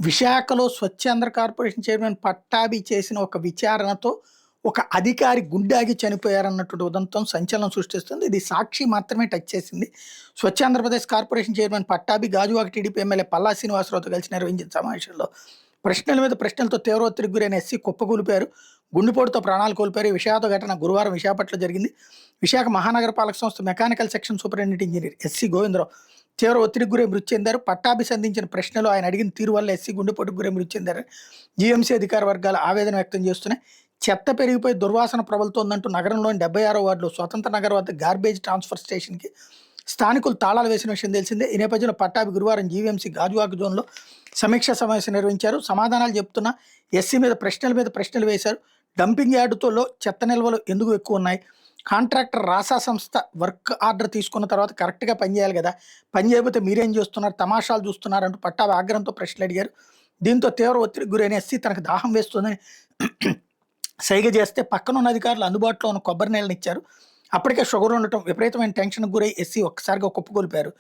విశాఖలో స్వచ్ఛంద్ర corporation chairman Pattabhi చేసిన ఒక విచారణతో ఒక అధికారి గుండాగి చనిపోయారన్నటువంటి ఉదంతం సంచలనం సృష్టిస్తుంది. ఇది సాక్షి మాత్రమే టచ్ చేసింది. Swachh Andhra Pradesh corporation chairman Pattabhi Gajuwaka TDP MLA Palla శ్రీనివాసరావుతో కలిసి నిర్వహించిన సమావేశంలో ప్రశ్నల మీద ప్రశ్నలతో తీవ్ర ఒత్తిడికి గురైన ఎస్సీ కుప్పకూలిపారు. గుండెపోటుతో ప్రాణాలు కోల్పోయారు. ఈ విషాద ఘటన గురువారం విశాఖపట్నంలో జరిగింది. విశాఖ మహానగర పాలక సంస్థ mechanical section superintendent engineer SC Govindarao తీవ్ర ఒత్తిడికి గురై మృతి చెందారు. పట్టాభి సంధించిన ప్రశ్నలు ఆయన అడిగిన తీరు వల్ల ఎస్సీ గుండెపోటుకు గురై మృతి చెందారు. జీఎంసీ అధికార వర్గాలు ఆవేదన వ్యక్తం చేస్తున్నాయి. చెత్త పెరిగిపోయి దుర్వాసన ప్రబలుతోందంటూ నగరంలోని 76వ వార్డులో స్వతంత్ర నగర్ వద్ద గార్బేజ్ ట్రాన్స్ఫర్ స్టేషన్కి స్థానికులు తాళాలు వేసిన విషయం తెలిసిందే. ఈ నేపథ్యంలో పట్టాభి గురువారం జీవీఎంసీ గాజువాక జోన్లో సమీక్షా సమావేశం నిర్వహించారు. సమాధానాలు చెప్తున్న ఎస్సీ మీద ప్రశ్నలు వేశారు. డంపింగ్ యార్డుతో చెత్త నిల్వలు ఎందుకు ఎక్కువ ఉన్నాయి? కాంట్రాక్టర్ రాసా సంస్థ వర్క్ ఆర్డర్ తీసుకున్న తర్వాత కరెక్ట్గా పనిచేయాలి కదా, పని చేయకపోతే మీరేం చేస్తున్నారు, తమాషాలు చూస్తున్నారు అంటూ పట్టాభి ఆగ్రహంతో ప్రశ్నలు అడిగారు. దీంతో తీవ్ర ఒత్తిడికి గురైన ఎస్సీ తనకు దాహం వేస్తుందని సైగ చేస్తే పక్కనున్న అధికారులు అందుబాటులో ఉన్న కొబ్బరి నీళ్ళని ఇచ్చారు. అప్పటికే షుగర్ ఉండటం విపరీతమైన టెన్షన్కు గురై ఎస్సీ ఒక్కసారిగా కుప్పకూలిపారు.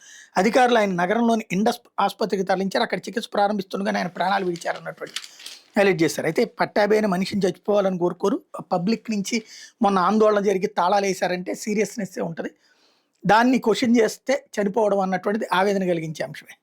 అధికారులు ఆయన నగరంలోని ఇండస్ ఆసుపత్రికి తరలించారు. అక్కడ చికిత్స ప్రారంభిస్తుండగానే ఆయన ప్రాణాలు విడిచారన్నటువంటి హైలైట్ చేశారు. అయితే పట్టాభి అయిన మనిషిని చచ్చిపోవాలని కోరుకోరు. పబ్లిక్ నుంచి మొన్న ఆందోళన జరిగి తాళాలు వేశారంటే సీరియస్నెస్ ఉంటుంది. దాన్ని క్వశ్చన్ చేస్తే చనిపోవడం అన్నటువంటిది ఆవేదన కలిగించే అంశమే.